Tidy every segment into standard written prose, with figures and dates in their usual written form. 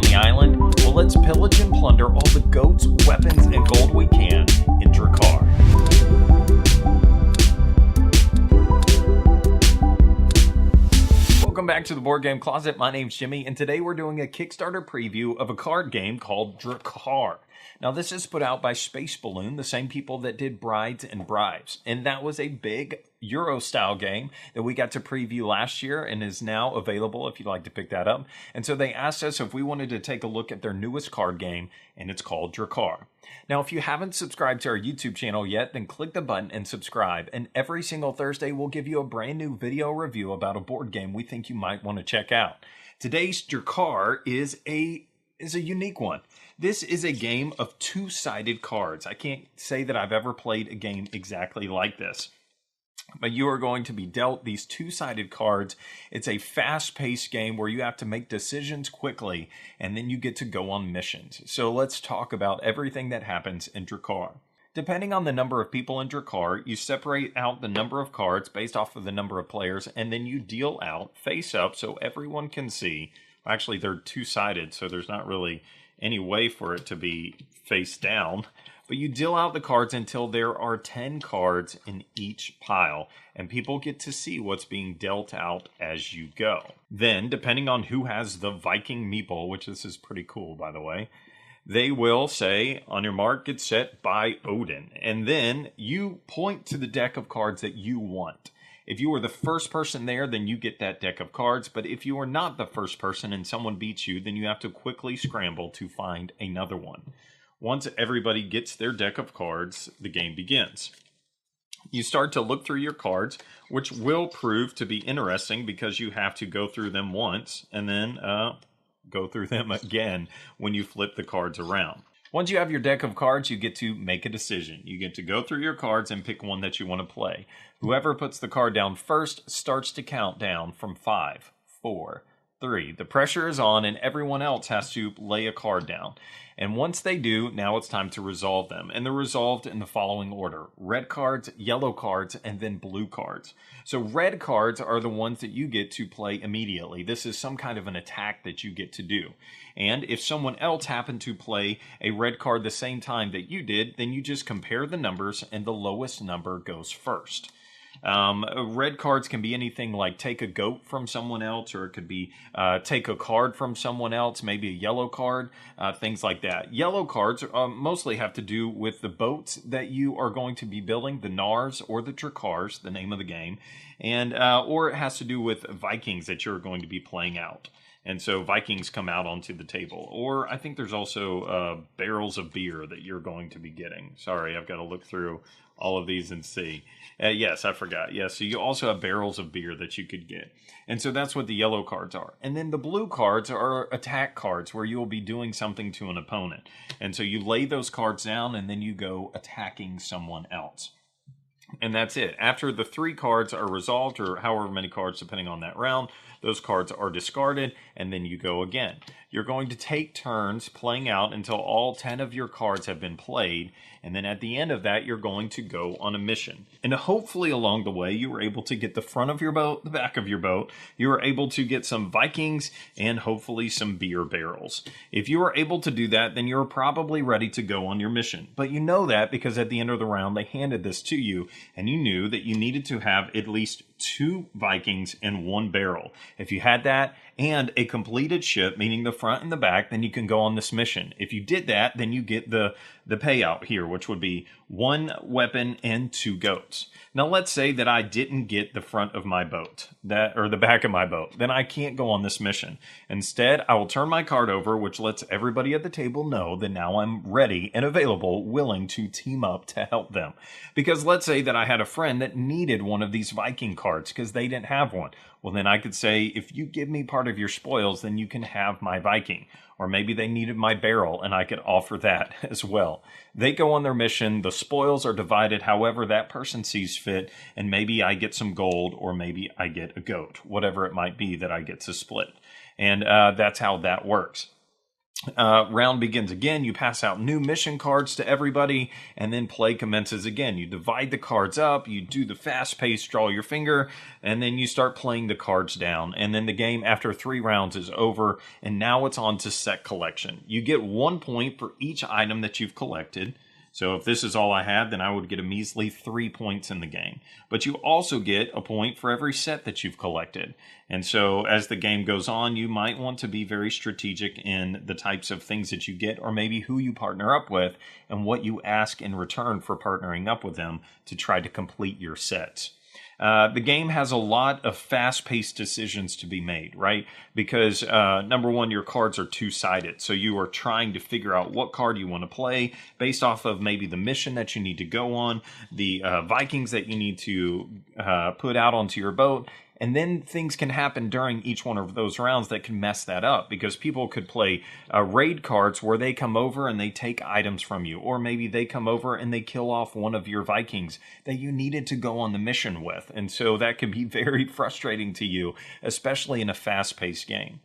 on the island? Well, let's pillage and plunder all the goats, weapons, and gold we can in Drakkar. Welcome back to the Board Game Closet. My name's Jimmy, and today we're doing a Kickstarter preview of a card game called Drakkar. Now, this is put out by Space Balloon, the same people that did Brides and Bribes. And that was a big Euro-style game that we got to preview last year and is now available if you'd like to pick that up. And so they asked us if we wanted to take a look at their newest card game, and it's called Drakkar. Now, if you haven't subscribed to our YouTube channel yet, then click the button and subscribe. And every single Thursday, we'll give you a brand new video review about a board game we think you might want to check out. Today's Drakkar is a unique one. This is a game of two-sided cards. I can't say that I've ever played a game exactly like this. But you are going to be dealt these two-sided cards. It's a fast-paced game where you have to make decisions quickly, and then you get to go on missions. So let's talk about everything that happens in Drakkar. Depending on the number of people in Drakkar, you separate out the number of cards based off of the number of players, and then you deal out face up so everyone can see. Actually, they're two-sided, so there's not really any way for it to be face down. But you deal out the cards until there are 10 cards in each pile, and people get to see what's being dealt out as you go. Then, depending on who has the Viking meeple, which this is pretty cool, by the way, they will say, on your mark, get set, by Odin. And then you point to the deck of cards that you want. If you were the first person there, then you get that deck of cards. But if you are not the first person and someone beats you, then you have to quickly scramble to find another one. Once everybody gets their deck of cards, the game begins. You start to look through your cards, which will prove to be interesting because you have to go through them once and then go through them again when you flip the cards around. Once you have your deck of cards, you get to make a decision. You get to go through your cards and pick one that you want to play. Whoever puts the card down first starts to count down from 5, 4, 3. The pressure is on and everyone else has to lay a card down. And once they do, now it's time to resolve them. And they're resolved in the following order: red cards, yellow cards, and then blue cards. So red cards are the ones that you get to play immediately. This is some kind of an attack that you get to do. And if someone else happened to play a red card the same time that you did, then you just compare the numbers and the lowest number goes first. Red cards can be anything like take a goat from someone else, or it could be take a card from someone else, maybe a yellow card, things like that. Yellow cards mostly have to do with the boats that you are going to be building, the Nars or the Drakkars, the name of the game, and or it has to do with Vikings that you're going to be playing out. And so Vikings come out onto the table. Or I think there's also barrels of beer that you're going to be getting. Sorry, I've got to look through all of these and see. Yes, I forgot. Yes, so you also have barrels of beer that you could get. And so that's what the yellow cards are. And then the blue cards are attack cards where you'll be doing something to an opponent. And so you lay those cards down and then you go attacking someone else. And that's it. After the 3 cards are resolved, or however many cards depending on that round, those cards are discarded, and then you go again. You're going to take turns playing out until all 10 of your cards have been played, and then at the end of that, you're going to go on a mission. And hopefully along the way, you were able to get the front of your boat, the back of your boat. You were able to get some Vikings, and hopefully some beer barrels. If you were able to do that, then you're probably ready to go on your mission. But you know that because at the end of the round, they handed this to you, and you knew that you needed to have at least 2 Vikings and 1 barrel. If you had that and a completed ship, meaning the front and the back, then you can go on this mission. If you did that, then you get the payout here, which would be 1 weapon and 2 goats. Now, let's say that I didn't get the front of my boat, or the back of my boat. Then I can't go on this mission. Instead, I will turn my card over, which lets everybody at the table know that now I'm ready and available, willing to team up to help them. Because let's say that I had a friend that needed one of these Viking cards because they didn't have one. Well, then I could say, if you give me part of your spoils, then you can have my Viking. Or maybe they needed my barrel, and I could offer that as well. They go on their mission, the spoils are divided however that person sees fit, and maybe I get some gold, or maybe I get a goat, whatever it might be that I get to split. And that's how that works. round begins again. You pass out new mission cards to everybody, and then play commences again. You divide the cards up, you do the fast pace, draw your finger, and then you start playing the cards down. And then the game after 3 rounds is over, and now it's on to set collection. You get 1 point for each item that you've collected. So if this is all I had, then I would get a measly 3 points in the game. But you also get a point for every set that you've collected. And so as the game goes on, you might want to be very strategic in the types of things that you get, or maybe who you partner up with and what you ask in return for partnering up with them to try to complete your sets. The game has a lot of fast-paced decisions to be made, right? Because, number one, your cards are two-sided. So you are trying to figure out what card you want to play based off of maybe the mission that you need to go on, the Vikings that you need to put out onto your boat. And then things can happen during each one of those rounds that can mess that up, because people could play raid cards where they come over and they take items from you. Or maybe they come over and they kill off one of your Vikings that you needed to go on the mission with. And so that can be very frustrating to you, especially in a fast-paced game.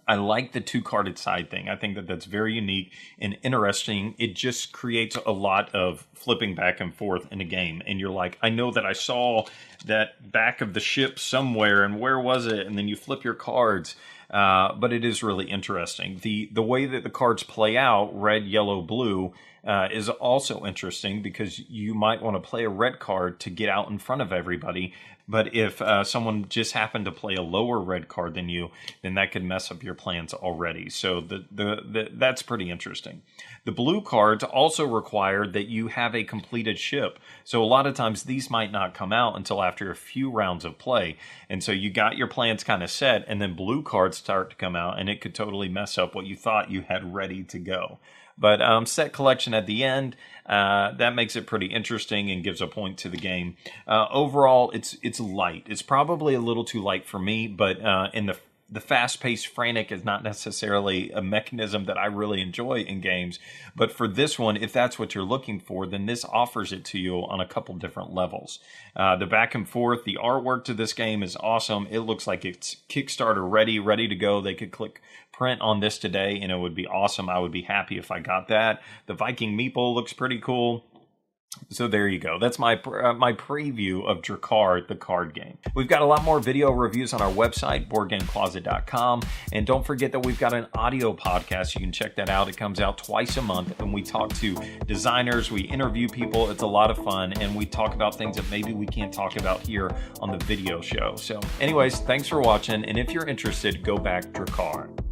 I like the 2-carded side thing. I think that that's very unique and interesting. It just creates a lot of flipping back and forth in a game. And you're like, I know that I saw that back of the ship somewhere, and where was it? And then you flip your cards. But it is really interesting. The way that the cards play out, red, yellow, blue, is also interesting, because you might want to play a red card to get out in front of everybody. But if someone just happened to play a lower red card than you, then that could mess up your plans already. So that's pretty interesting. The blue cards also require that you have a completed ship. So a lot of times these might not come out until after a few rounds of play. And so you got your plans kind of set, and then blue cards start to come out, and it could totally mess up what you thought you had ready to go. But set collection at the end, that makes it pretty interesting and gives a point to the game. Overall, it's light. It's probably a little too light for me, but in the fast-paced frantic is not necessarily a mechanism that I really enjoy in games. But for this one, if that's what you're looking for, then this offers it to you on a couple different levels. The back and forth, the artwork to this game is awesome. It looks like it's Kickstarter ready to go. They could click print on this today and it would be awesome. I would be happy if I got that. The Viking meeple looks pretty cool. So there you go. That's my preview of Drakkar, the card game. We've got a lot more video reviews on our website, boardgamecloset.com. And don't forget that we've got an audio podcast. You can check that out. It comes out twice a month, and we talk to designers. We interview people. It's a lot of fun, and we talk about things that maybe we can't talk about here on the video show. So anyways, thanks for watching. And if you're interested, go back Drakkar.